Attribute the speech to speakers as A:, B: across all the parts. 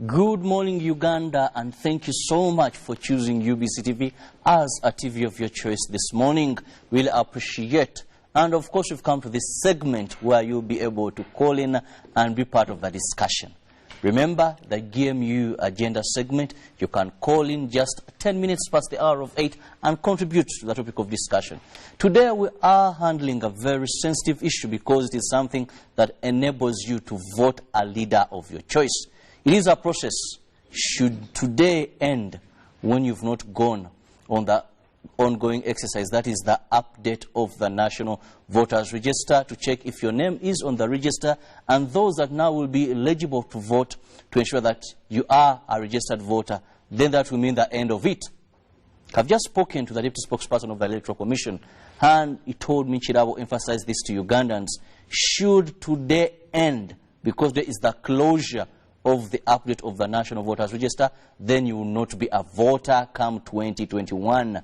A: Good morning, Uganda, and thank you so much for choosing UBC TV as a TV of your choice this morning. We'll appreciate. And of course, we've come to this segment where you'll be able to call in and be part of the discussion. Remember the GMU agenda segment. You can call in just 10 minutes past the hour of 8 and contribute to the topic of discussion. Today we are handling a very sensitive issue because it is something that enables you to vote a leader of your choice. It is a process. Should today end when you've not gone on the ongoing exercise, that is the update of the National Voters Register to check if your name is on the register, and those that now will be eligible to vote to ensure that you are a registered voter, then that will mean the end of it. I've just spoken to the deputy spokesperson of the Electoral Commission, and he told me Chirabo emphasized this to Ugandans. Should today end, because there is the closure of the update of the National Voters Register, then you will not be a voter come 2021.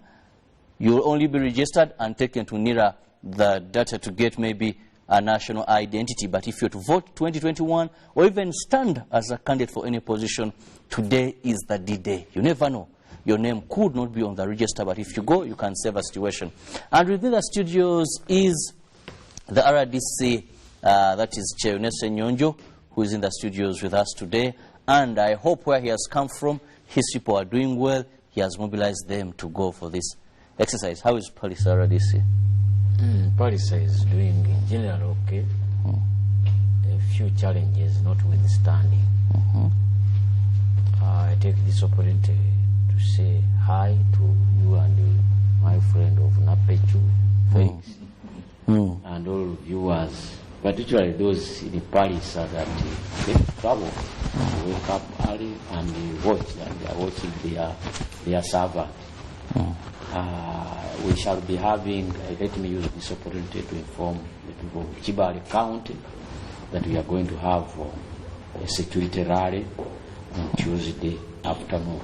A: You will only be registered and taken to NIRA the data to get maybe a national identity. But if you're to vote 2021 or even stand as a candidate for any position, today is the D-Day. You never know. Your name could not be on the register, but if you go, you can save a situation. And within the studios is the RDC, that is Cheonese Nyonjo, who is in the studios with us today. And I hope where he has come from, his people are doing well. He has mobilized them to go for this exercise. How is Palisa RDC?
B: Palisa is doing in general okay. A few challenges notwithstanding. I take this opportunity to say hi to you and my friend of Napechu, Felix, and all viewers, particularly those in Paris that they travel, wake up early and watch, and they are watching their server. We shall be having, let me use this opportunity to inform the people of Kibale County that we are going to have a security rally on Tuesday afternoon.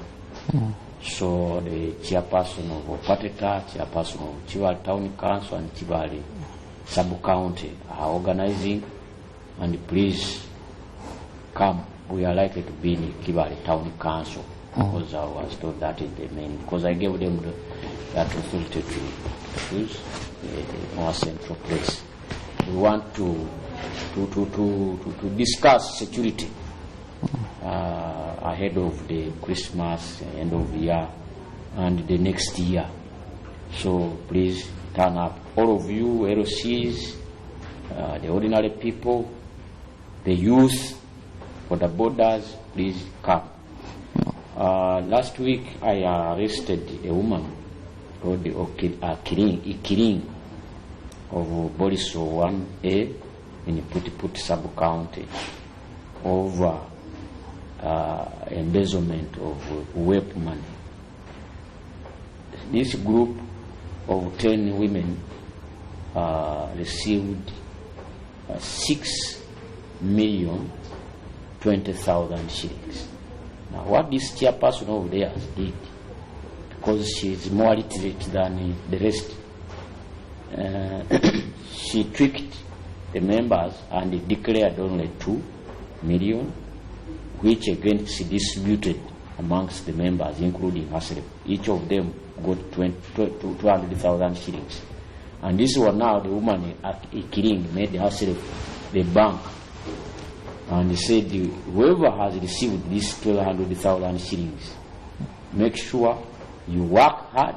B: So the chairperson of Pateta, chairperson of Kibale Town Council and Kibale Sub-County are organizing, and please come. We are likely to be in Kibale Town Council because I was told that is the main, because I gave them that authority to choose a more central place. We want to discuss security ahead of the Christmas, end of the year, and the next year. So please turn up. All of you, LCs, the ordinary people, the youth, for the borders, please come. Last week I arrested a woman called Ikiring of Boriso 1A in Putiput sub-county over embezzlement of web money. This group of 10 women received 6,020,000 shillings. Now, what this chairperson over there did, because she is more literate than the rest, she tricked the members and declared only 2 million, which again she distributed amongst the members, including herself. Each of them got 200,000 shillings. And this one now, the woman Ikiring made herself the bank, and he said, whoever has received this 200,000 shillings, make sure you work hard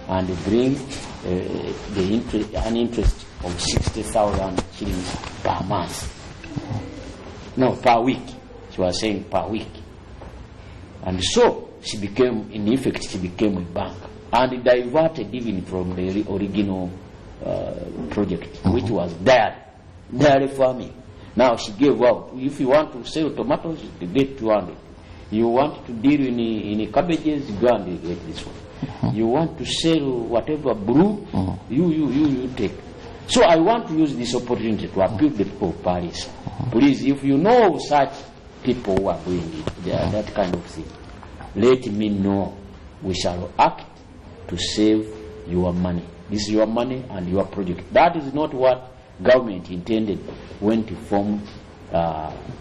B: and bring an interest of 60,000 shillings per month. No, per week. She was saying per week. And so she became, in effect, she became a bank, and diverted even from the original project, which was dairy farming. Now she gave out. If you want to sell tomatoes, you get 200. You want to deal in cabbages, go and get this one. You want to sell whatever brew, you take. So I want to use this opportunity to appeal to the people of Paris. Please, if you know of such people who are doing it, that kind of thing, let me know. We shall act to save your money. This is your money and your project. That is not what government intended when to form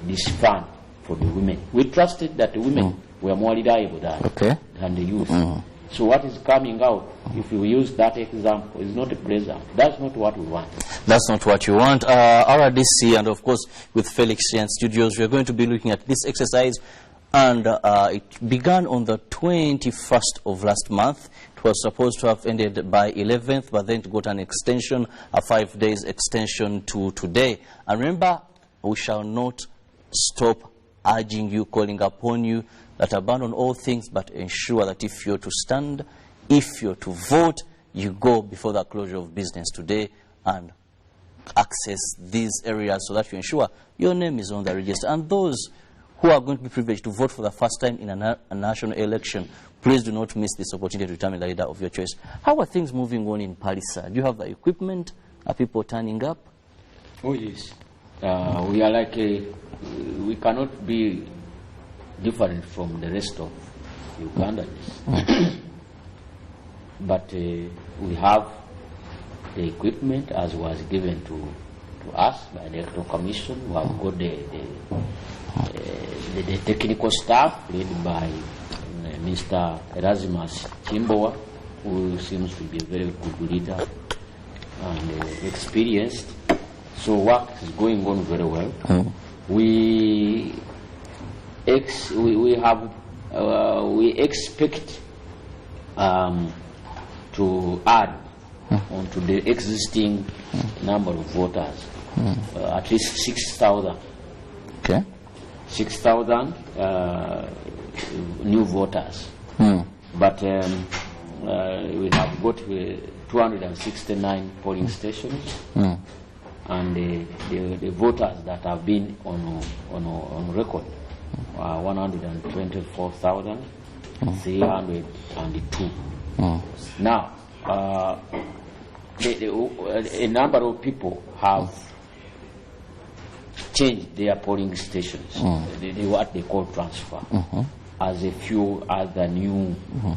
B: this fund for the women. We trusted that the women were more reliable than the youth. So what is coming out, if you use that example, is not pleasant. That's not what we want.
A: That's not what you want. RDC, and of course with Felix here in studios, we are going to be looking at this exercise, and it began on the 21st of last month. It was supposed to have ended by 11th, but then it got an extension, a 5 days extension to today. And remember, we shall not stop urging you, calling upon you, that abandon all things, but ensure that if you're to stand, if you're to vote, you go before the closure of business today and access these areas so that you ensure your name is on the register. And those who are going to be privileged to vote for the first time in a national election, please do not miss this opportunity to determine the leader of your choice. How are things moving on in Palisa? Do you have the equipment? Are people turning up?
B: Oh, yes. We are like we cannot be different from the rest of Ugandans. But we have the equipment as was given to us by the Electoral Commission. We have got the technical staff led by Mr. Erasmus Chimbowa, who seems to be a very good leader and experienced. So work is going on very well. We expect to add onto the existing number of voters at least 6,000.
A: Okay.
B: 6,000 new voters. But we have got 269 polling stations. And the voters that have been on record are 124,302. Now, a number of people have changed their polling stations, what they call transfer, as a few other new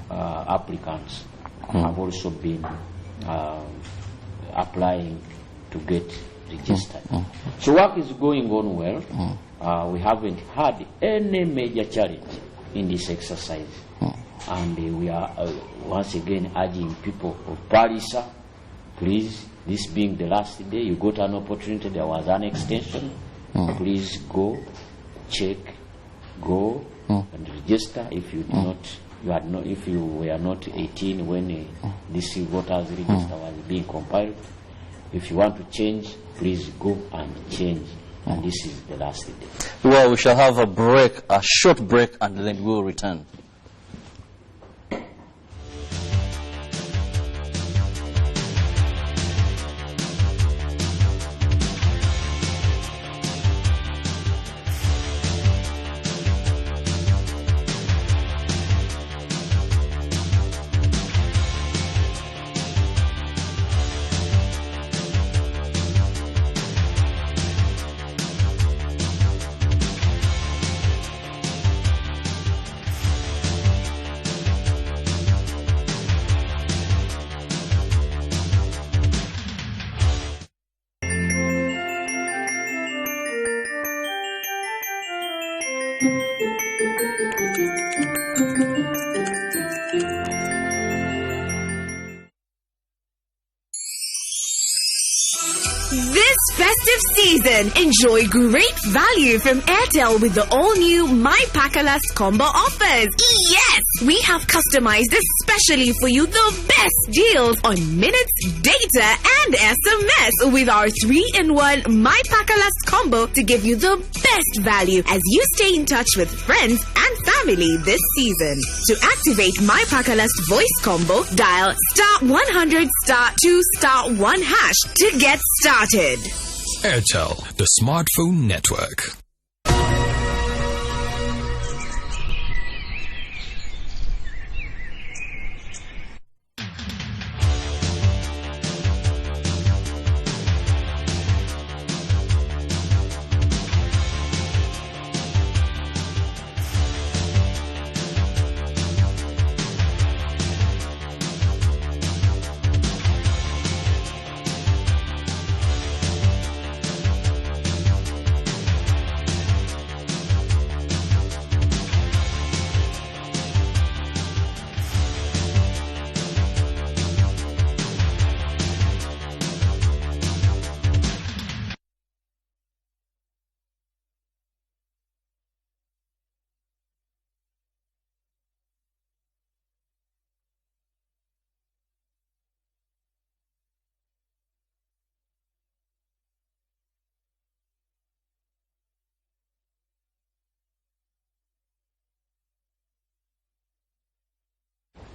B: applicants have also been applying to get registered. So work is going on well. We haven't had any major challenge in this exercise. And we are once again urging people of Palisa, please, this being the last day, you got an opportunity, there was an extension, please go, check, go and register if you did not, if you were not 18 when this voters register was being compiled. If you want to change, please go and change. And this is the last day.
A: Well, we shall have a break, a short break, and then we'll return.
C: This festive season, enjoy great value from Airtel with the all-new My Pakalas combo offers. Yes! We have customized especially for you the best deals on minutes, data, and SMS with our 3-in-1 My Pakalas combo to give you the best value as you stay in touch with friends and family this season. To activate My Pakalas voice combo, dial *100 *2 *1# to get started.
D: Airtel, the smartphone network.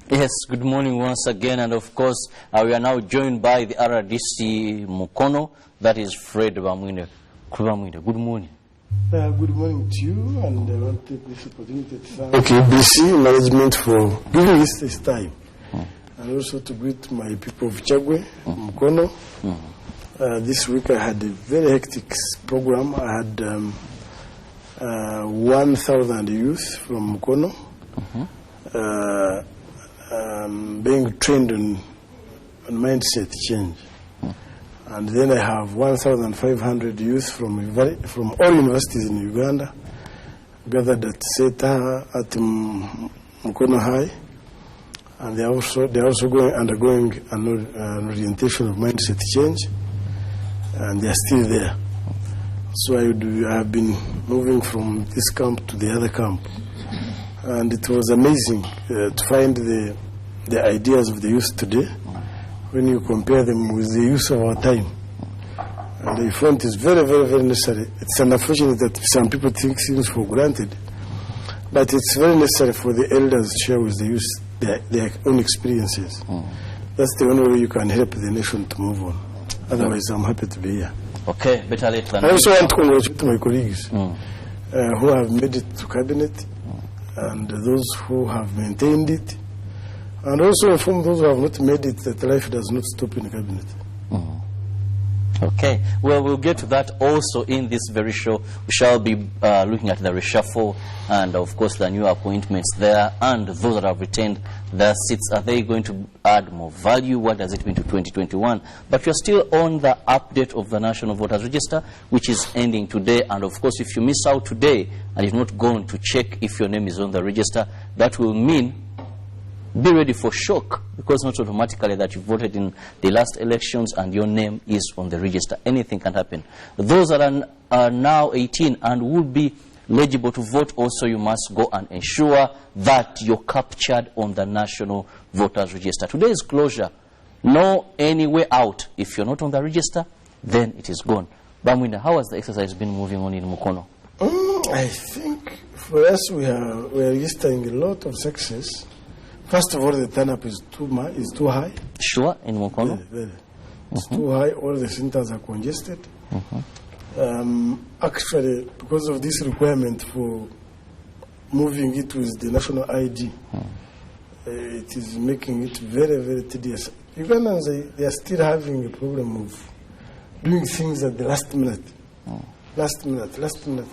A: Yes, good morning once again, and of course, we are now joined by the RDC Mukono, that is Fred Bamwine. Good morning.
E: Good morning to you, and I want to take this opportunity to thank UBC management for giving us this time, and also to greet my people of Chagwe, Mukono. This week I had a very hectic program. I had 1,000 youth from Mukono being trained on mindset change. And then I have 1,500 youth from all universities in Uganda gathered at SETA at Mukono High, and they are also undergoing an orientation of mindset change, and they are still there. So I have been moving from this camp to the other camp, and it was amazing to find the ideas of the youth today when you compare them with the youth of our time. And I found it's very, very, very necessary. It's unfortunate that some people take things for granted, but it's very necessary for the elders to share with the youth their own experiences. That's the only way you can help the nation to move on. Otherwise, I'm happy to be here.
A: Okay, better late than
E: I also want to congratulate my colleagues who have made it to cabinet, and those who have maintained it, and also inform those who have not made it that life does not stop in the cabinet.
A: Okay, well, we'll get to that also in this very show. We shall be looking at the reshuffle and, of course, the new appointments there, and those that have retained their seats. Are they going to add more value? What does it mean to 2021? But you're still on the update of the National Voters Register, which is ending today. And, of course, if you miss out today and you've not gone to check if your name is on the register, that will mean be ready for shock, because not automatically that you voted in the last elections and your name is on the register. Anything can happen. Those that are now 18 and would be eligible to vote, also you must go and ensure that you're captured on the National Voters Register. Today's closure. No any way out. If you're not on the register, then it is gone. Bamwinda, how has the exercise been moving on in Mukono?
E: I think for us we are registering a lot of success. First of all, the turn-up is too high.
A: Sure, in Mukono?
E: Very. It's too high. All the centers are congested. Actually, because of this requirement for moving it with the national ID, it is making it very, very tedious. Ugandans, they are still having a problem of doing things at the last minute. Last minute.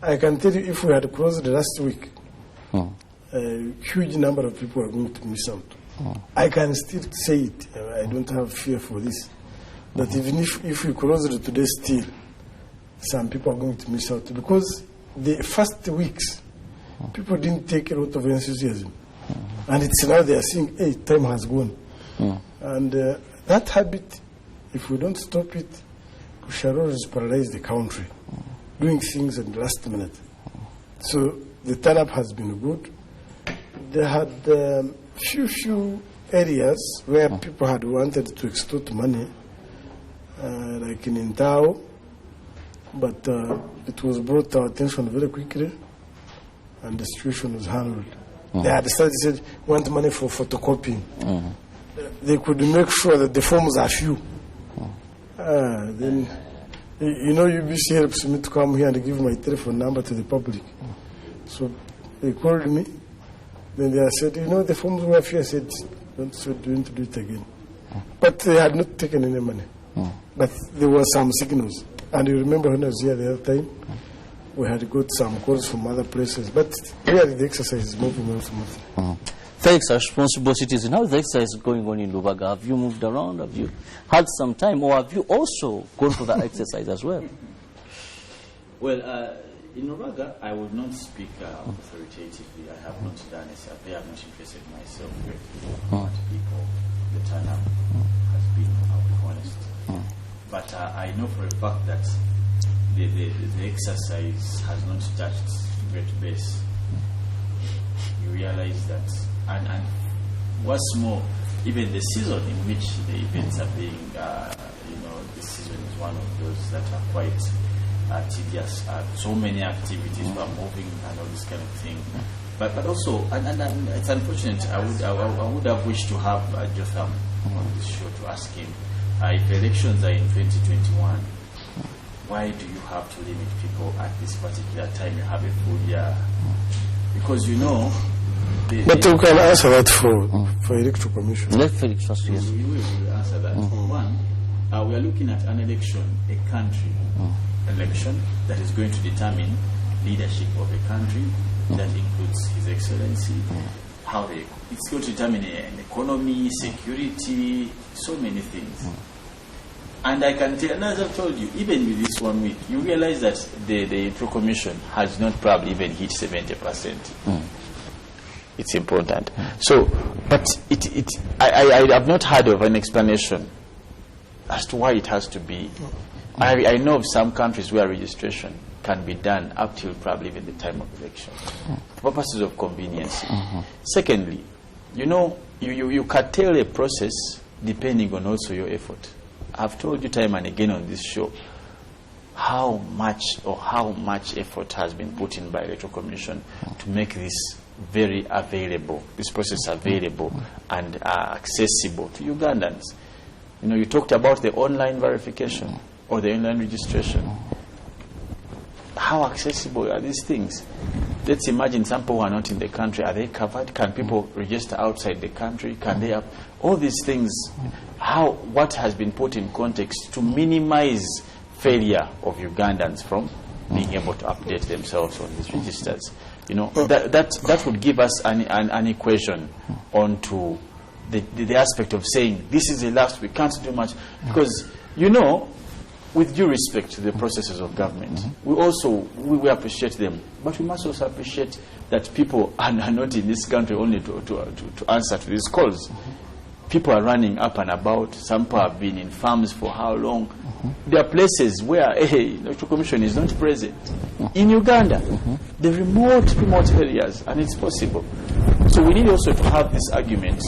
E: I can tell you, if we had closed the last week, a huge number of people are going to miss out. I can still say it. I don't have fear for this. But even if we close it today still, some people are going to miss out. Because the first weeks, people didn't take a lot of enthusiasm. And it's now they are saying, hey, time has gone. And that habit, if we don't stop it, we shall always paralyze the country, doing things at the last minute. So the turn-up has been good. They had few areas where people had wanted to extort money, like in Intao, but it was brought to our attention very quickly, and the situation was handled. They had said, want money for photocopying. They could make sure that the forms are few. Then, UBC helps me to come here and give my telephone number to the public. So they called me. Then they said, the forms were few. I said, don't do it again. But they had not taken any money. But there were some signals. And you remember when I was here the other time, we had got some calls from other places. But really the exercise is moving on smoothly.
A: Thanks, a responsible citizen. How is the exercise going on in Lubaga? Have you moved around? Have you had some time? Or have you also gone for the exercise as well?
F: Well, in Lubaga, I would not speak authoritatively. I have not done a survey. I have not interested myself greatly what people, the turnout has been, I'll be honest. But I know for a fact that the exercise has not touched great base. You realize that, and what's more, even the season in which the events are being, this season is one of those that are quite tedious. So many activities are moving and all this kind of thing. But also, and it's unfortunate. I would have wished to have Jotham on this show to ask him if elections are in 2021. Why do you have to limit people at this particular time? You have a full year, because you know.
E: But you can answer that for electoral commission.
A: Let Felix first. Yes.
F: We will answer that. For one, we are looking at an election, a country election that is going to determine leadership of a country. That includes His Excellency. It's going to determine an economy, security, so many things. And I can tell, as I've told you, even with this 1 week, you realize that the Electoral Commission has not probably even hit 70%. It's important. So, but I have not heard of an explanation as to why it has to be. I know of some countries where registration can be done up till probably even the time of election, for purposes of convenience. Secondly, you know, you curtail a process depending on also your effort. I've told you time and again on this show how much effort has been put in by Electoral Commission to make this very available, this process available and accessible to Ugandans. You know, you talked about the online verification or the online registration. How accessible are these things? Let's imagine some people who are not in the country. Are they covered? Can people register outside the country? Can they have all these things? What has been put in context to minimize failure of Ugandans from being able to update themselves on these registers? You know, that would give us an equation onto the aspect of saying this is the last, we can't do much, because you know, with due respect to the processes of government, we appreciate them, but we must also appreciate that people are not in this country only to answer to these calls. People are running up and about. Some people have been in farms for how long? There are places where the Electoral Commission is not present. In Uganda, the remote areas, and it's possible. So we need also to have this argument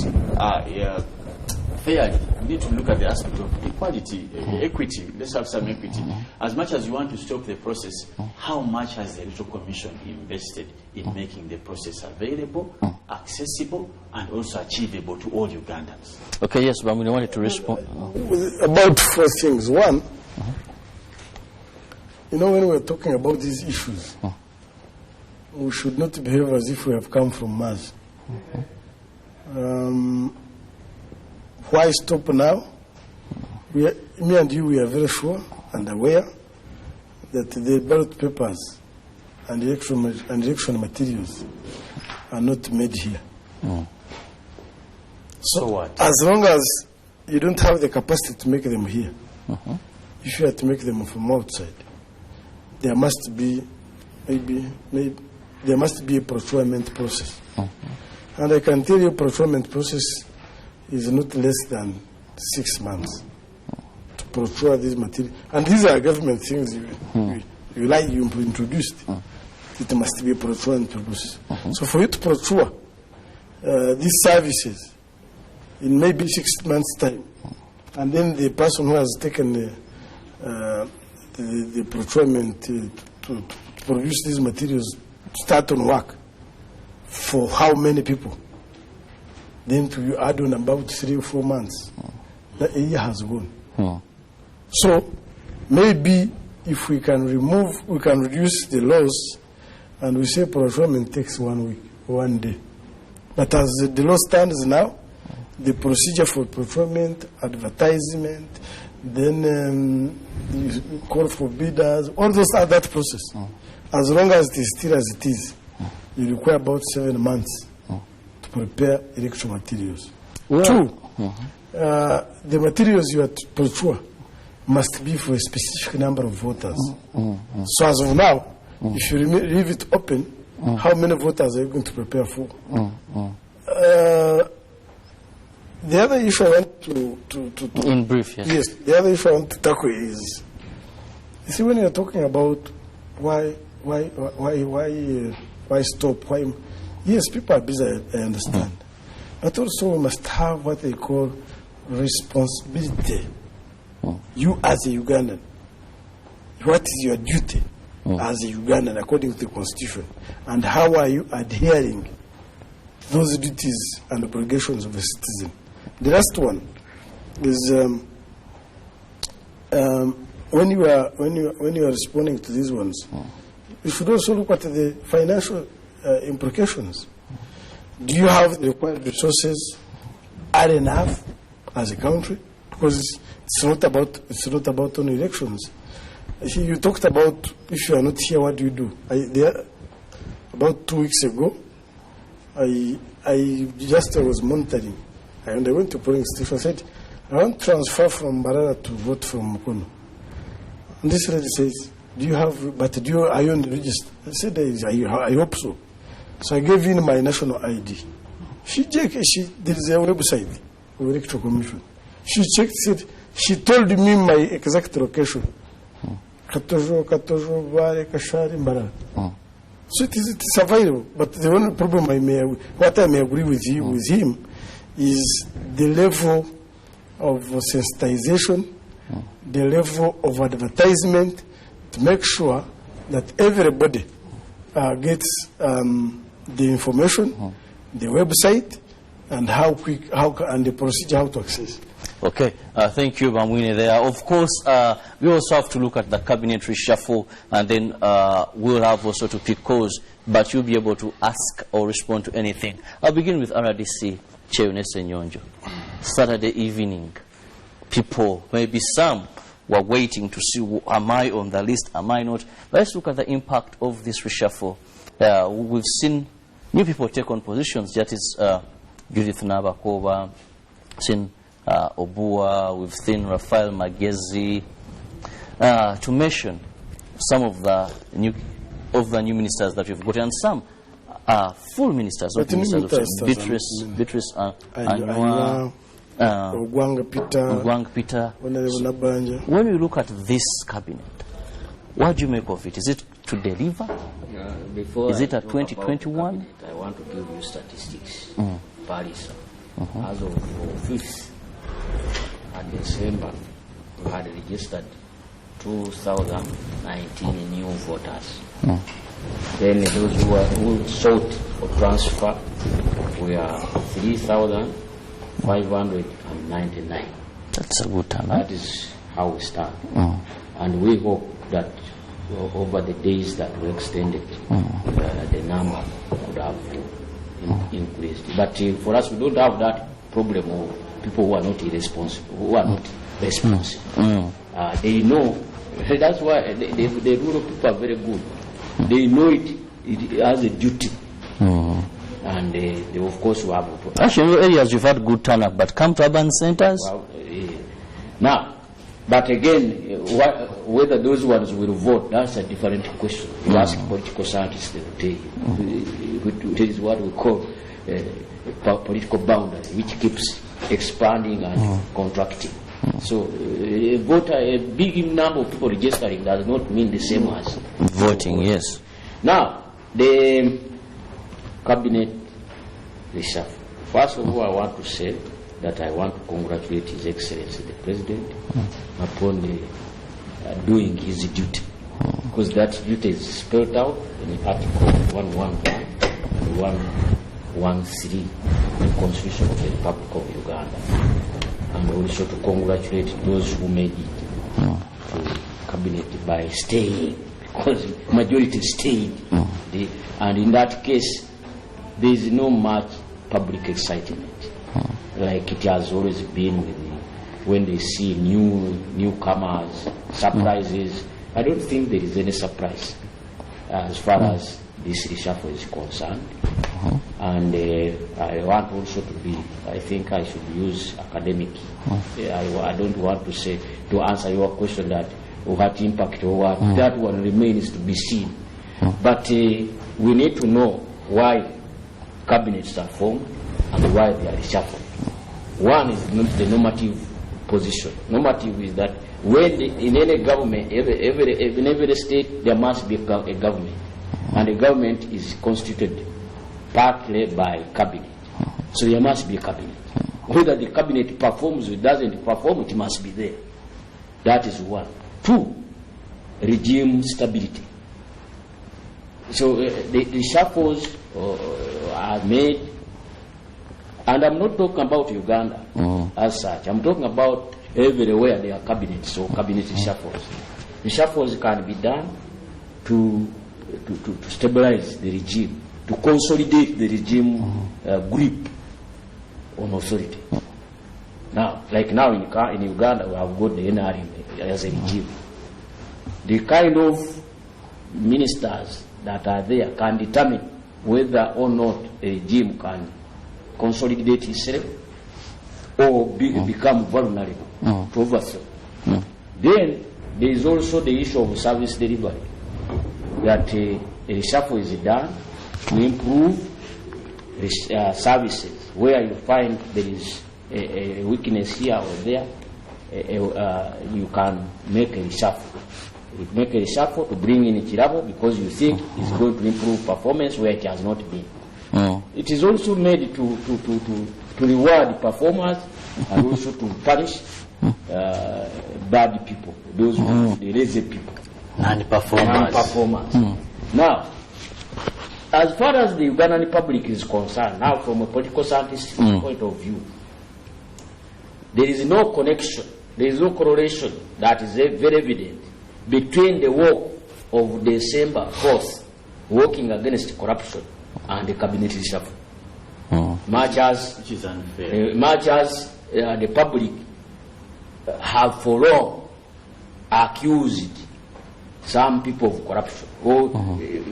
F: fairly. We need to look at the aspect of equality, equity. Let's have some equity. As much as you want to stop the process, how much has the Electoral Commission invested in making the process available, accessible, and also achievable to all Ugandans?
A: Okay, yes, but we wanted to respond.
E: About 4 things. One, you know, when we're talking about these issues, we should not behave as if we have come from Mars. Why stop now? Me and you, we are very sure and aware that the ballot papers and election materials are not made here.
F: So what?
E: As long as you don't have the capacity to make them here, if you have to make them from outside, there must be there must be a procurement process. And I can tell you, procurement process is not less than 6 months to procure these materials. And these are government things you introduced. It must be a procurement process. So for you to procure these services in maybe 6 months' time, and then the person who has taken the procurement to produce these materials start on work, for how many people? Then you add on about 3 or 4 months. The year has gone. So maybe if we can reduce the laws, and we say procurement takes 1 week, 1 day. But as the law stands now, the procedure for procurement, advertisement, then you call for bidders, all those are that process. As long as it is still as it is, you require about 7 months to prepare electoral materials.
A: Well,
E: 2, the materials you are to procure must be for a specific number of voters. So as of now, if you leave it open, how many voters are you going to prepare for? The other issue I want to
A: in brief, yes.
E: Yes, the other issue I want to tackle is, you see, when you're talking about why stop, yes, people are busy, I understand. But also we must have what they call responsibility. You as a Ugandan, what is your duty as a Ugandan according to the constitution, and how are you adhering those duties and obligations of a citizen? The last one is when you are responding to these ones, you should also look at the financial implications. Do you have the required resources are enough as a country? Because it's not about only elections. You talked about if you are not here, what do you do? About 2 weeks ago, I was monitoring, and I went to polling station. I said, I want to transfer from Barara to vote from Mukono. And this lady says, are you on the register? I said, I hope so. So I gave in my national ID. There is a website of the Electoral Commission. She checked it. She told me my exact location. Katojo, Vare, Kashari, Barara. So it is available. But the only problem what I may agree with him is the level of sensitization, the level of advertisement, to make sure that everybody gets the information, the website, and and the procedure how to access.
A: Okay, thank you, Bamwine. There, of course, we also have to look at the cabinet reshuffle, and then we'll have also to pick calls, but you'll be able to ask or respond to anything. I'll begin with RDC Cheunese Nyonjo. Saturday evening, people, maybe some, were waiting to see, am I on the list, am I not? Let's look at the impact of this reshuffle. We've seen new people take on positions. That is Judith Nabakova, seen Obua, we've seen Rafael Magezi, to mention some of the new ministers that we've got, and some full ministers, not ministers, Beatrice Anua, Ugwang Peter. When you look at this cabinet, what do you make of it? Is it to deliver? Is it at 2021?
B: I want to give you statistics. Paris, as of 5th and December, we had registered 2,019 new voters. Then those who sought for transfer were 3,599.
A: That's a good turnout.
B: That is how we start. And we hope that over the days that we extended, the number could have increased. But for us, we don't have that problem of people who are not irresponsible, who are not responsive. They know. That's why the rural people are very good. They know it as a duty. And they of course will have a
A: actually, in areas you've had good turnout, but come to urban centers?
B: Well, now, but again, whether those ones will vote, that's a different question. You ask political scientists, they will tell you. It is what we call political boundary, which keeps expanding and contracting. So a big number of people registering does not mean the same as
A: voting. Yes.
B: Now, the cabinet reshuffle. First of all, I want to say that I want to congratulate His Excellency the President upon doing his duty, because that duty is spelled out in Article 111 and 113 in the Constitution of the Republic of Uganda, and also to congratulate those who made it to cabinet by staying, because majority stayed, and in that case there is no much public excitement like it has always been when they see newcomers, surprises. I don't think there is any surprise as far as this reshuffle is concerned. And I want also to be, I think I should use academic. I don't want to say, to answer your question that what impact or what, that one remains to be seen. But we need to know why cabinets are formed and why they are reshuffled. One is the normative position. Normative is that when in any government, in every state, there must be a government. And the government is constituted partly by cabinet. So there must be a cabinet. Whether the cabinet performs or doesn't perform, it must be there. That is one. Two, regime stability. So the shuffles are made, and I'm not talking about Uganda as such. I'm talking about everywhere there are cabinets or cabinet shuffles. The shuffles can be done to stabilize the regime, to consolidate the regime grip on authority. Now, like now in Uganda, we have got the NRM as a regime. The kind of ministers that are there can determine whether or not a regime can consolidate itself or become vulnerable to overthrow. Then there is also the issue of service delivery, that a reshuffle is done to improve services where you find there is a weakness here or there. You can make a reshuffle. You make a reshuffle to bring in Chirabo because you think it's going to improve performance where it has not been. It is also made to reward performers and also to punish bad people, those the lazy people,
A: and performers.
B: Now, as far as the Ugandan public is concerned, now from a political scientist point of view, there is no connection, there is no correlation that is very evident between the work of the December force working against corruption and the cabinet reshuffle. Much as,
F: which is unfair.
B: Much as the public have for long accused some people of corruption, or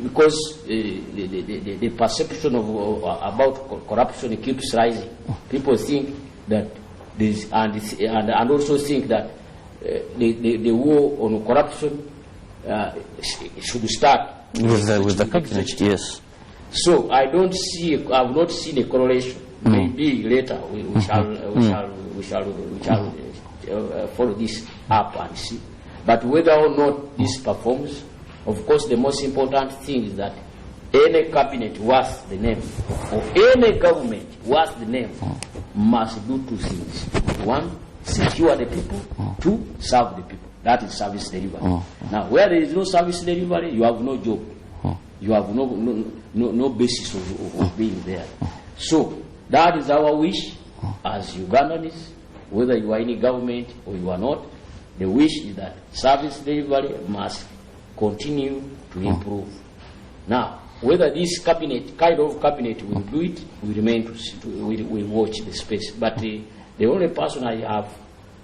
B: because the perception of about corruption keeps rising. People think that this, and also think that the war on corruption should start
A: with the cabinet. Yes.
B: So I have not seen a correlation. Maybe later we shall follow this up and see. But whether or not this performs, of course, the most important thing is that any cabinet worth the name, or any government worth the name, must do two things: one, secure the people; two, serve the people. That is service delivery. Now, where there is no service delivery, you have no job. You have no basis of being there. So that is our wish as Ugandans, whether you are in government or you are not. The wish is that service delivery must continue to improve. Now, whether this cabinet, kind of cabinet, will do it, we remain to see, we watch the space. But the only person I have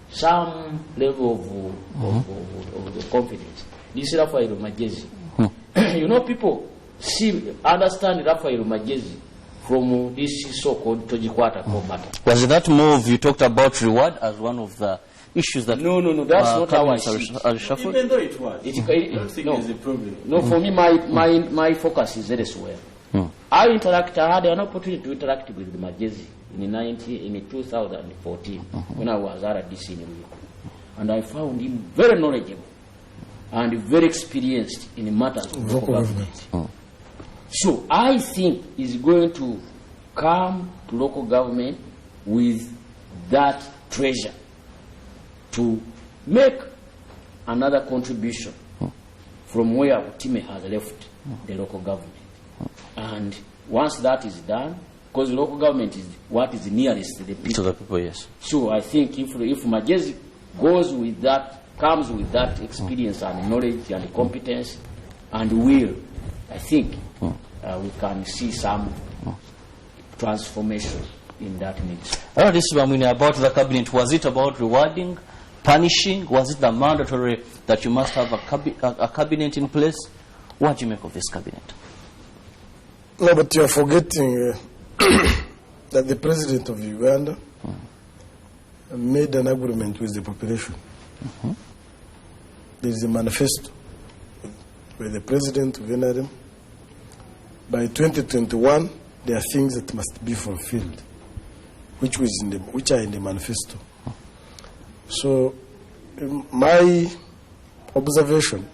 B: some level of confidence, this is Raphael Magezi. You know, people understand Raphael Magezi from this so-called Tojikwata matter.
A: Was that move you talked about reward as one of the issues that...
B: No, that's not how I see
A: it.
F: Even though it was. I don't think there's a problem.
B: No, for me, my focus is elsewhere. I had an opportunity to interact with the Magezi in 2014 when I was RDC in Uganda. And I found him very knowledgeable and very experienced in matters of local government. So I think he's going to come to local government with that treasure to make another contribution from where Utime has left the local government. And once that is done, because the local government is what is nearest to the people.
A: To the people, yes.
B: So I think if Magezi goes with that, comes with that experience and knowledge and competence and will, I think we can see some transformation in that ministry.
A: This is about the cabinet. Was it about rewarding, punishing? Was it the mandatory that you must have a cabinet in place? What do you make of this cabinet?
E: No, but you are forgetting that the president of Uganda made an agreement with the population. There is a manifesto with the president of NRM. By 2021, there are things that must be fulfilled, which are in the manifesto. So, in my observation,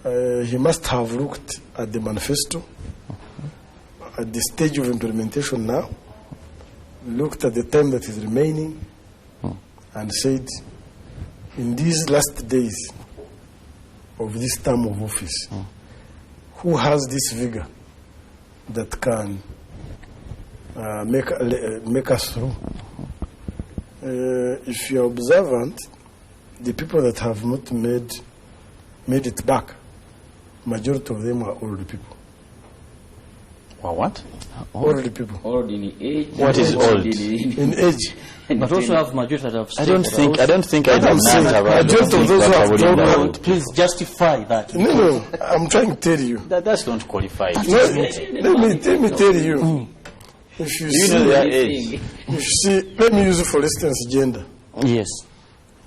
E: he must have looked at the manifesto at the stage of implementation now, looked at the time that is remaining, and said, in these last days of this term of office, who has this vigor that can make us through. If you're observant, the people that have not made it back, majority of them are older people.
F: What?
E: Older people.
B: Old in age.
F: What is old?
E: In age.
A: But also have majority that have
F: I don't think I
E: I'm
F: have
E: saying
F: none.
E: majority of those who have dropped.
A: Please justify that.
E: No, I'm trying to tell you.
F: That's not qualified.
E: No, let me tell you. If you
F: You know
E: see,
F: their age.
E: if you see, let me use, for instance, gender.
A: Yes.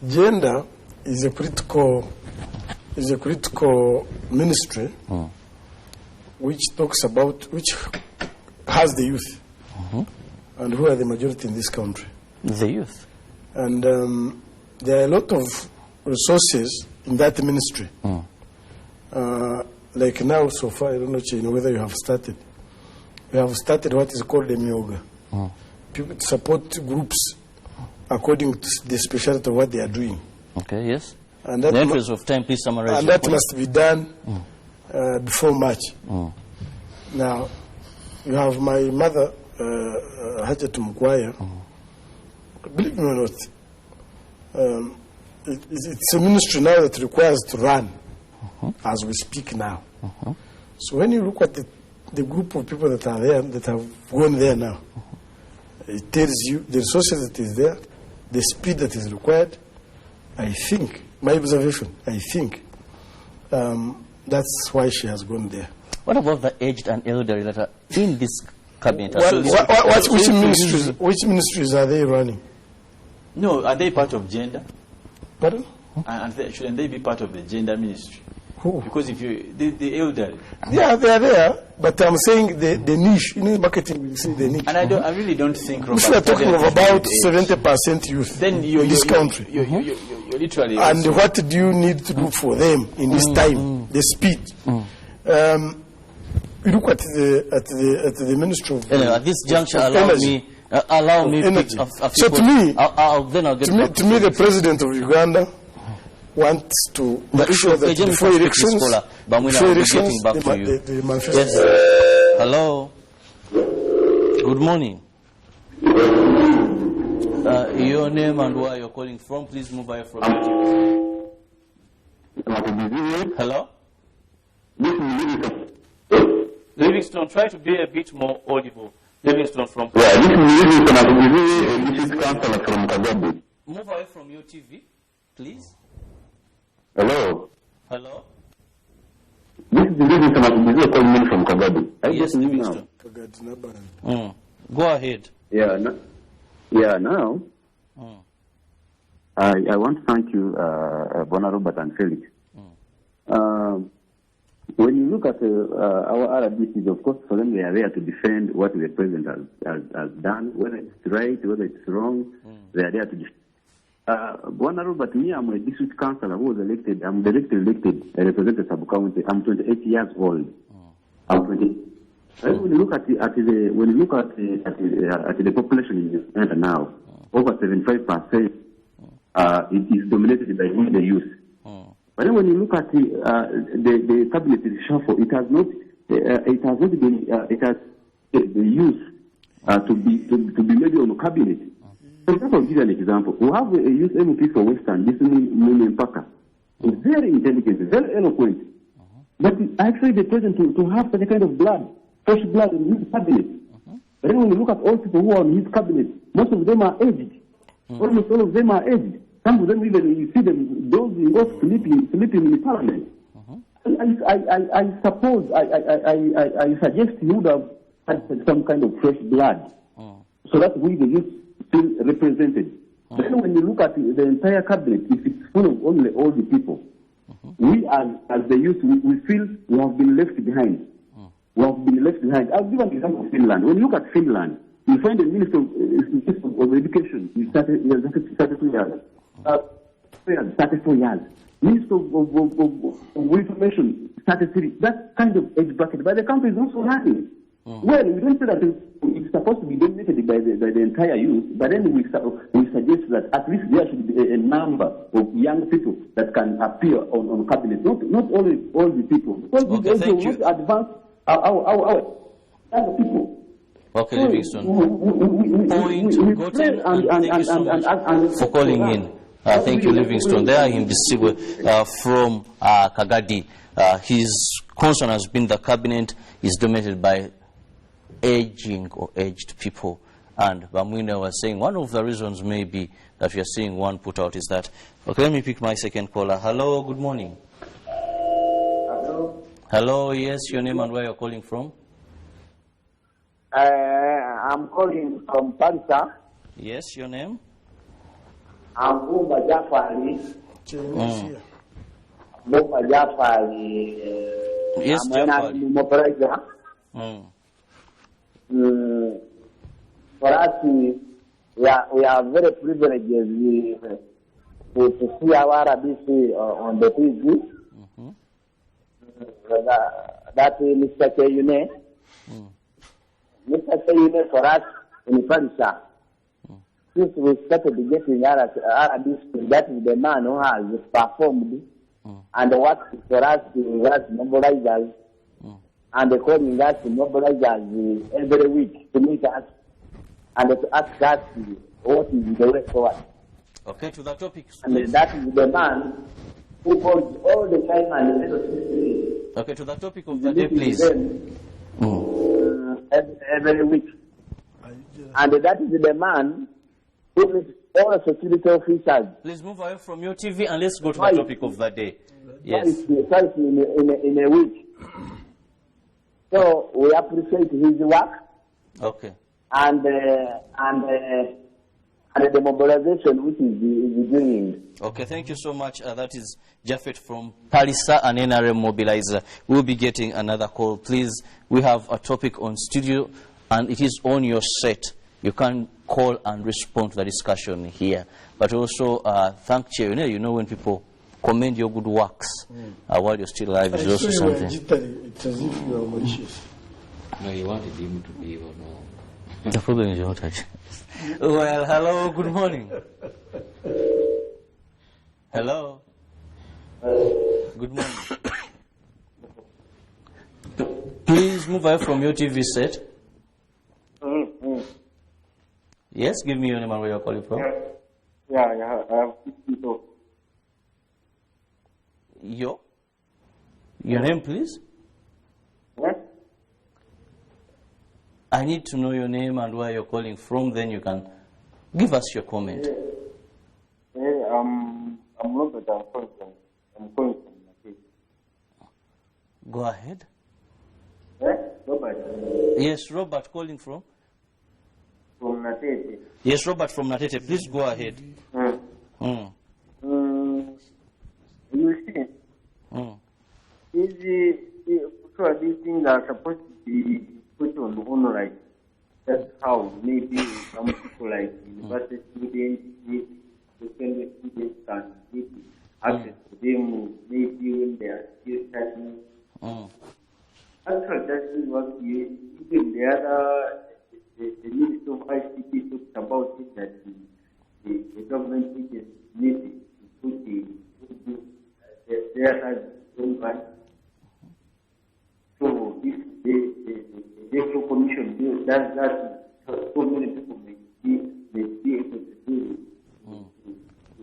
E: Gender is a critical ministry which talks about, which has the youth, and who are the majority in this country.
A: The youth.
E: And there are a lot of resources in that ministry. Like now, so far, I don't know whether you have started. We have started what is called a myoga. People support groups according to the specialty of what they are doing.
A: Okay, yes.
E: And
A: In
E: that,
A: the interest of time, please summarize
E: and
A: your
E: that
A: point.
E: must be done before March. Now, you have my mother, Hajat Mkwaya. Believe me or not, it's a ministry now that requires to run as we speak now. So when you look at the group of people that are there, that have gone there now, it tells you the resources that is there, the speed that is required. I think, my observation, that's why she has gone there.
A: What about the aged and elderly that are in this cabinet?
E: Which ministries are they running?
F: No, are they part of gender?
E: Pardon?
F: Shouldn't they be part of the gender ministry?
E: Who?
F: Because if you, the elderly.
E: Yeah, they are there, but I'm saying the niche. Marketing, we say the niche.
F: And I really don't think, Robert,
E: If we are talking of about 70% youth
F: then
E: in this country.
F: You're literally.
E: And what do you need to do for them in this time? The speed. You look at the Ministry of
A: Anyway, at this juncture,
E: of
A: allow
E: Energy.
A: me
E: Energy.
A: a
E: So
A: few
E: to me,
A: then I'll get
E: to me,
A: back
E: to me, the president of Uganda wants to make sure that
A: Ejemi,
E: before
A: first
E: elections,
A: speak to Scholar, Bamwina, I'll be getting back to you.
E: the manifesto.
A: Yes. Hello. Good morning. Your name and where you're calling from. Please move away from you. Hello. Livingston, try to be a bit more audible. Livingston from.
G: Yeah, this is Livingston. This is Councillor from Kagabi.
A: Move away from your TV, please.
G: Hello.
A: Hello.
G: This is Livingston. I'm calling from Kagabi.
A: Yes, Livingston. Go ahead.
G: Yeah. Now. I want to thank you, Bona Robert and Felix. When you look at our RDCs, of course, for them, they are there to defend what the president has done, whether it's right, whether it's wrong, they are there to defend. Bona Robert, me, I'm a district councillor who was elected. I'm directly elected. I represent the sub-county. I'm 28 years old. I'm 20. When you look at the population in Uganda now, over 75%, it is dominated by the youth. But then when you look at the cabinet reshuffle, it has not been the youth to be maybe on the cabinet. For example, I'll give you an example. We have a youth MP for Western, this Mune Mpaka. He's very intelligent, very eloquent. But actually the president to have such a kind of fresh blood in his cabinet. But then when you look at all people who are in his cabinet, most of them are aged. Almost all of them are aged. Some of them even, you see them, those sleeping in the parliament. I suppose, I suggest he would have had some kind of fresh blood, so that we, the youth, feel represented. Then when you look at the entire cabinet, if it's full of only older people, we as the youth, we feel we have been left behind. We have been left behind. I'll give an example of Finland. When you look at Finland, you find the Minister of Education, he started 32 years. 34 years. Minister of Information, 33. That kind of age bracket. But the country is also running. Well, we don't say that it's supposed to be dominated by the entire youth, but then we suggest that at least there should be a number of young people that can appear on cabinet, not only all the people. Because
A: Okay, thank you.
G: Not advance our young people.
A: Okay, Livingston. Point gotten, and thank you so much for calling in. Thank you, Livingston. There, Himbisiwe from Kagadi. His concern has been the cabinet is dominated by aging or aged people. And Bamwina was saying one of the reasons maybe that we are seeing one put out is that. Okay, let me pick my second caller. Hello, good morning.
H: Hello.
A: Hello, yes, your name and where you're calling from?
H: I'm calling from Palisa.
A: Yes, your name?
H: I'm Bumba Jafari. Bumba Jafari.
A: Yes, Jafari.
H: For us, we are very privileged to see our RBC on the TV. That Mr. Kayune. Mr. Kayune for us in Palisa. Since we started getting RBC, that is the man who has performed and worked for us as mobilizers and calling us mobilizers every week to meet us and to ask us what is the way forward.
A: Okay, to the topic.
H: And that is the man who calls all the time and
A: okay, to the topic of the day, please.
H: Every week. And that is the man who meets all the security officers.
A: Please move away from your TV and let's go to the topic of the day. Yes.
H: Twice in a week. So we appreciate his work.
A: Okay.
H: And the mobilization which is doing.
A: Okay, thank you so much. That is Japheth from Palisa, an NRM mobilizer. We'll be getting another call. Please, we have a topic on studio, and it is on your set. You can call and respond to the discussion here. But also, thank you. You know when people commend your good works while you're still alive is also something.
E: It's as if you are malicious.
B: No, you wanted him to be or no?
A: The problem is you're not touching. Well, hello, good morning. Hello. Good morning. Please move away from your TV set. Yes, give me your name and where you're calling from.
H: Yeah, I have people.
A: Your name, please?
H: What?
A: I need to know your name and where you're calling from, then you can give us your comment.
H: I'm Robert. I'm calling from Nakete.
A: Go ahead.
H: Robert.
A: Yes, Robert calling from?
H: From Nakete.
A: Yes, Robert from Natete. Please go ahead.
H: You see, these things are supposed to be put on like that's how maybe some people like university students, secondary students can get access to them maybe when they are still studying. Actually, that is what even the other the Minister of ICT talked about it that the government needs to put their own right. So if the electoral commission does that, so many people may be able to do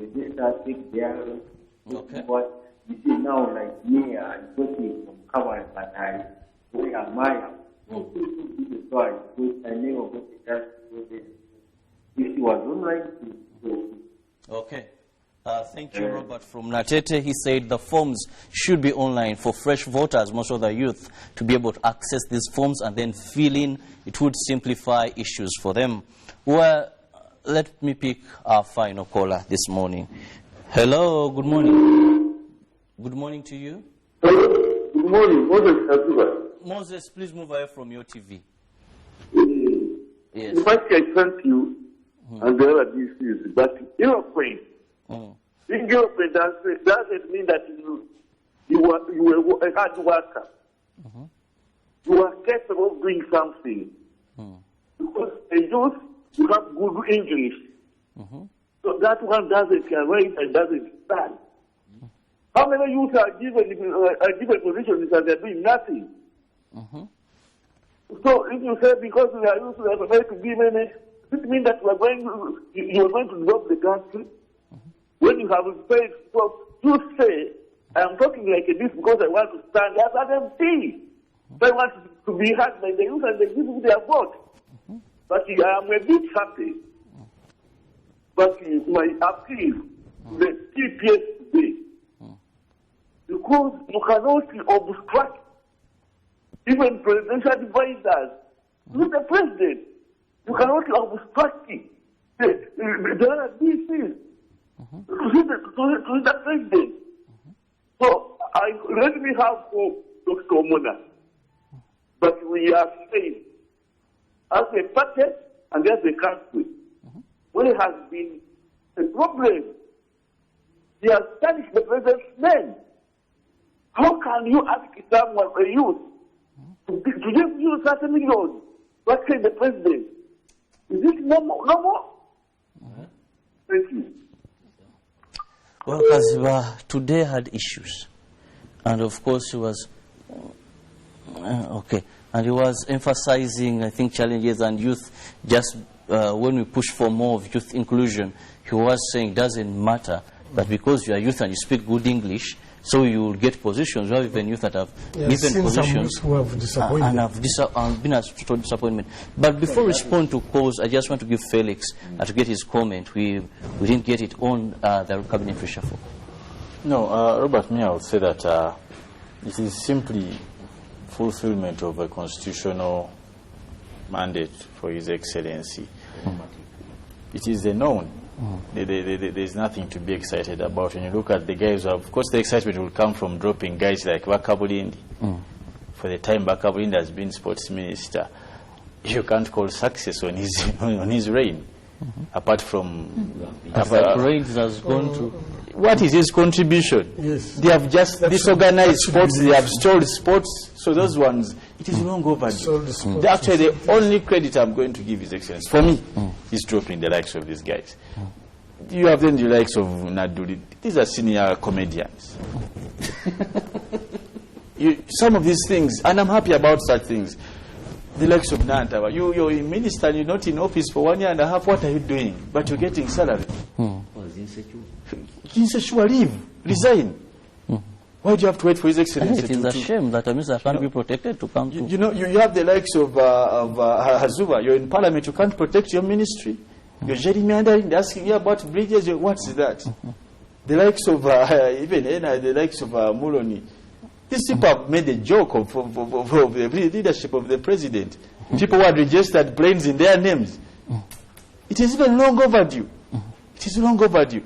H: it. They start take their what you see now, like me, I'm working from Kawa, but we are Maya. I never got the chance to do this. If she was online,
A: okay. Thank you, Robert from Natete. He said the forms should be online for fresh voters, most of the youth, to be able to access these forms and then fill in. It would simplify issues for them. Well, let me pick our final caller this morning. Hello, good morning. Good morning to you.
I: Hello, good morning.
A: Moses, please move away from your TV. Yes.
I: If I thank you and the other DCs, but European. Being European doesn't mean that you were a hard worker. you are capable of doing something. Because a youth, you have good English. So that one doesn't write and doesn't stand. How many youth are given positions and they're doing nothing? So if you say because we are youth, we are going to give any, does it mean that you are going to develop the country? When you have faith, so you say, I'm talking like this because I want to stand as an MP. I want to be heard by the youth and they give me their vote. But I am a bit happy. But my appeal to the TPS today, because you cannot obstruct even presidential advisors. With the president, you cannot obstruct it. There are DCs to the president. So let me have hope, Dr. Mona. But we are saying, as a party and as a country, when it has been a problem, they have tarnished the president's name. How can you ask someone, a youth, to give you 30 million to ask the president? Is it normal? Thank you.
A: Well, Kaziba today had issues. And of course he was, and he was emphasizing, I think, challenges and youth. Just when we push for more of youth inclusion, he was saying it doesn't matter that because you are youth and you speak good English, so you will get positions. We have even youth that have given positions
E: who have disappointed.
A: And have been a total disappointment. But before we respond to calls, I just want to give Felix to get his comment. We didn't get it on the cabinet reshuffle.
F: No, Robert, I would say that it is simply fulfillment of a constitutional mandate for His Excellency. It is a known. There's nothing to be excited about. When you look at the guys, of course the excitement will come from dropping guys like Bakabulindi. For the time Bakabulindi has been sports minister, you can't call success on his reign. Apart from
A: has gone to.
F: What is his contribution?
E: Yes.
F: They have just disorganized sports, they have stalled sports, so those ones, it is long overdue. Actually, the only credit I'm going to give His Excellency, for me, is dropping the likes of these guys. You have then the likes of Naduri. These are senior comedians. Some of these things, and I'm happy about such things. The likes of Nantawa, you're a minister, you're not in office for 1.5 years, what are you doing? But you're getting salary. Insecure, leave, resign. Why do you have to wait for His Excellency?
A: It is a shame that a minister can't be protected to come to.
F: You know, you have the likes of Hazuba, you're in parliament, you can't protect your ministry. You're gerrymandering, they're asking you about bridges, what's that? The likes of, the likes of Muloni. These people have made a joke of the leadership of the president. People who had registered planes in their names. It is even long overdue. It is long overdue.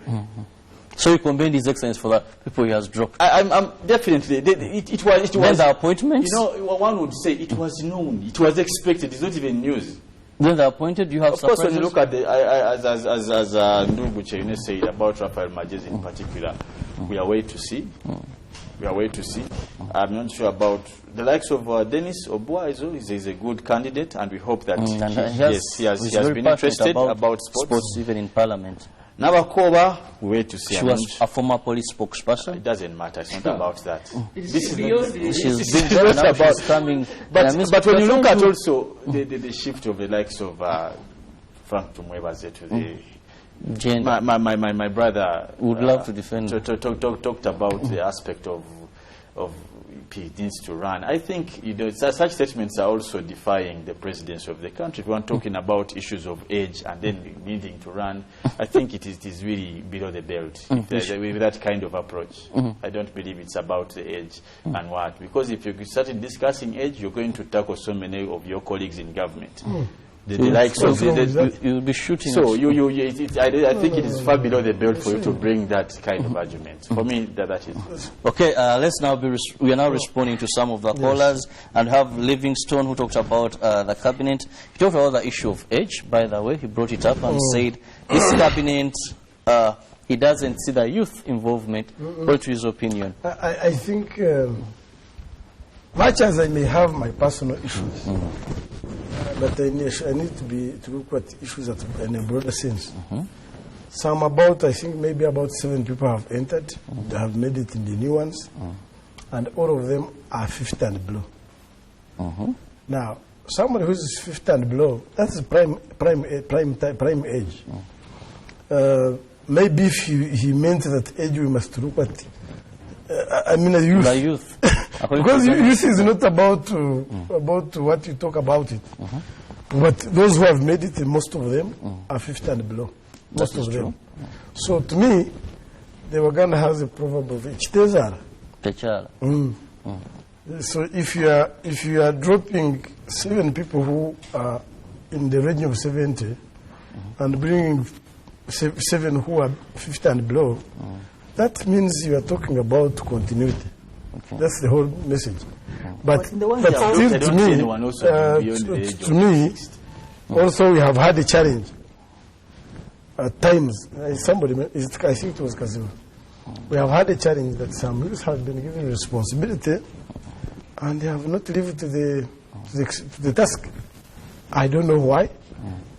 A: So you commend His Excellency for that people he has dropped.
F: I'm definitely. It was.
A: Then the appointments?
F: You know, one would say it was known. It was expected. It's not even news.
A: Then the appointed, you have
F: of course, when you look at the as Ndubuche said about Rafael Majez in particular, we are waiting to see. We are waiting to see. I'm not sure about the likes of Dennis Obua. He's a good candidate, and we hope that he has been interested about sports,
A: even in Parliament.
F: Nabakoba, we wait to see.
A: She was a former police spokesperson.
F: It doesn't matter. It's not about that.
A: This is not about coming.
F: But when you look at also the shift of the likes of Frank Tumwebaze to the my brother
A: would love to defend.
F: Talked about the aspect of he needs to run. I think such statements are also defying the presidency of the country. If we are talking about issues of age and then needing to run, I think it is really below the belt with that kind of approach. I don't believe it's about the age and what, because if you started discussing age, you're going to tackle so many of your colleagues in government. The likes of
A: you'll be shooting.
F: So I think it is far below the belt for you to bring that kind of argument. For me, that is.
A: Okay, let's now we are now responding to some of the callers, and have Livingstone who talked about the cabinet. He talked about the issue of age. By the way, he brought it up and said this cabinet he doesn't see the youth involvement. What's his opinion?
E: I think much as I may have my personal issues, but I need to look at issues in a broader sense. Some about, I think maybe about 7 people have entered. They have made it in the new ones. And all of them are 50 and below. Now, somebody who is 50 and below, that's prime age. Maybe if he meant that age, we must look at, I mean, a youth.
A: The youth.
E: Because youth is not about what you talk about it. But those who have made it, most of them are 50 and below. Most of them. So to me, the Uganda has a proverb of Ichitezara. So if you are dropping 7 people who are in the range of 70 and bringing 7 who are 50 and below, that means you are talking about continuity. That's the whole message. But still, to me, also we have had a challenge. At times, somebody, I think it was Kaziva, we have had a challenge that some youth have been given responsibility and they have not lived to the task. I don't know why.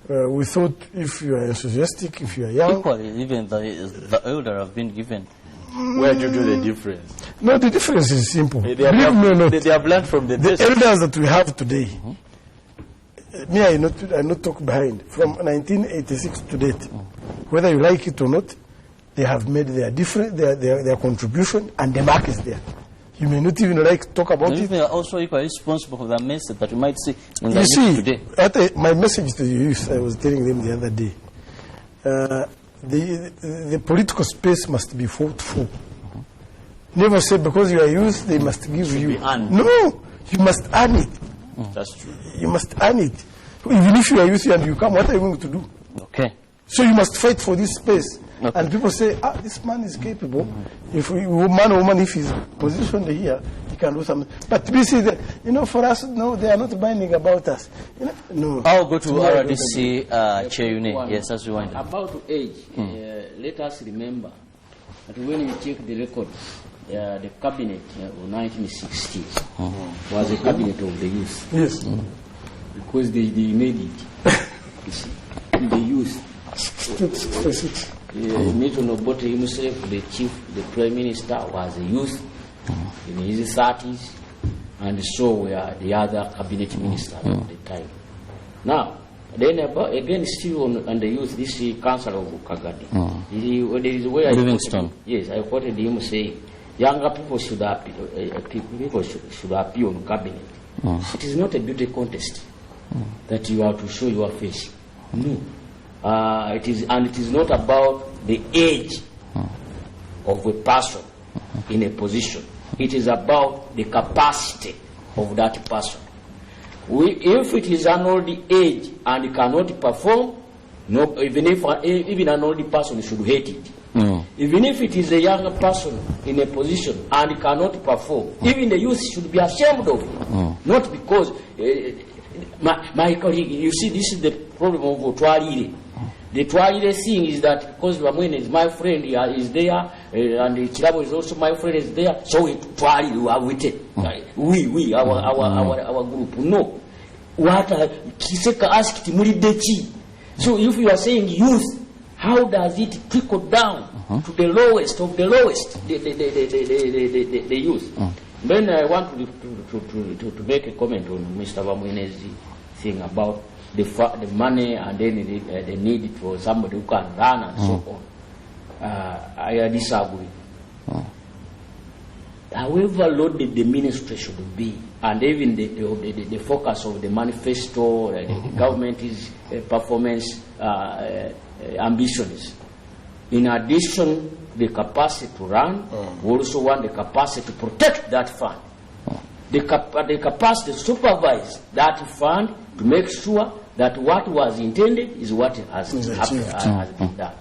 E: We thought if you are enthusiastic, if you are young.
A: Equally, even the elder have been given.
F: Where do you do the difference?
E: No, the difference is simple.
F: They have learned from the best.
E: Elders that we have today, me, I not talk behind. From 1986 to date, whether you like it or not, they have made their contribution, and the mark is there. You may not even like to talk about it.
A: They are also equally responsible for the message that you might see in the youth today.
E: My message to the youth, I was telling them the other day, the political space must be fought for. Never say because you are youth, they must give you. No, you must earn it.
F: That's true.
E: You must earn it. Even if you are youth and you come, what are you going to do?
A: Okay.
E: So you must fight for this space. Okay. And people say, this man is capable. If man or woman, if he's positioned here, he can do something. But we see that, for us, no, they are not binding about us. No.
A: I'll go to RDC Chair Une. Yes, as you want.
B: About age, let us remember that when you check the records, the cabinet of 1960s was a cabinet of the youth.
E: Yes.
B: Because they made it. You see, the youth. Milton Obote himself, the prime minister, was a youth in his 30s, and so were the other cabinet ministers at the time. Now, then again, still on the youth, this council of Kagadi.
A: Livingstone.
B: Yes, I quoted him saying, younger people should appear on cabinet. It is not a beauty contest that you have to show your face. No. It is not about the age of a person in a position. It is about the capacity of that person. If it is an old age and cannot perform, even an old person should hate it. Even if it is a younger person in a position and cannot perform, even the youth should be ashamed of it. Not because my colleague, you see, this is the problem of Otwalire. The Twalire thing is that because Wamwene is my friend, he is there, and Chirabo is also my friend, is there, so Twalire, we are with it. We, our group. No. What Kiseka asked Muridechi. So if you are saying youth, how does it trickle down to the lowest of the lowest, the youth? Then I want to make a comment on Mr. Wamwene's thing about the money and then the need for somebody who can run and so on. I disagree. However loaded the ministry should be, and even the focus of the manifesto, the government's performance ambitions. In addition, the capacity to run, we also want the capacity to protect that fund. The capacity to supervise that fund to make sure that what was intended is what has been done.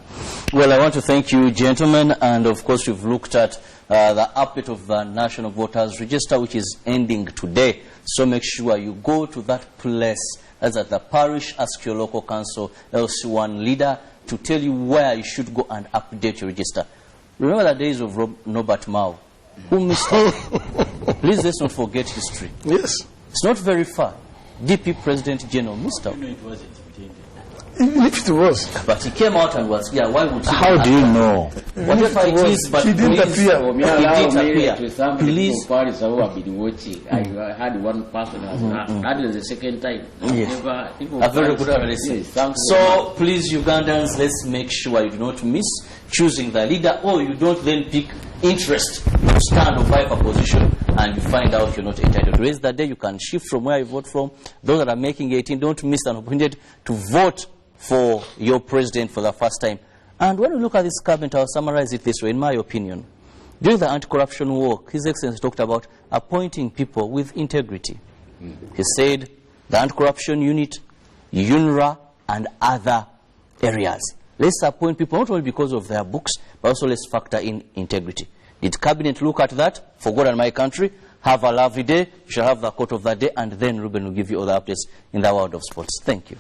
A: Well, I want to thank you, gentlemen, and of course we've looked at the update of the National Voters Register, which is ending today. So make sure you go to that place, as at the parish, ask your local council, LC1 leader, to tell you where you should go and update your register. Remember the days of Norbert Mao, who missed out. Please let's not forget history.
E: Yes.
A: It's not very far. DP President General Mr.
F: No, it wasn't.
E: Even if it was.
A: But he came out and was, yeah, why would he?
J: How do you know?
A: Whatever it is, but
E: he didn't
A: please,
E: appear.
B: Me
A: He
B: allow
A: did
B: me
A: appear.
B: to some
A: Please.
B: political parties who have been watching. I had one person who was that is the second time.
A: Yes.
B: Never, people
A: A very
B: parties-
A: good analysis.
B: Yes, thank you very
A: So
B: much.
A: please, Ugandans, let's make sure you do not miss choosing the leader, or you don't then pick interest to stand or fight for position, and you find out you're not entitled. Raise that day, you can shift from where you vote from. Those that are making 18, don't miss an opportunity to vote for your president for the first time. And when we look at this cabinet, I'll summarize it this way, in my opinion. During the anti-corruption work, His Excellency talked about appointing people with integrity. He said the anti-corruption unit, UNRA, and other areas. Let's appoint people not only because of their books, but also let's factor in integrity. Did cabinet look at that? For God and my country, have a lovely day. You shall have the quote of the day, and then Ruben will give you all the updates in the world of sports. Thank you.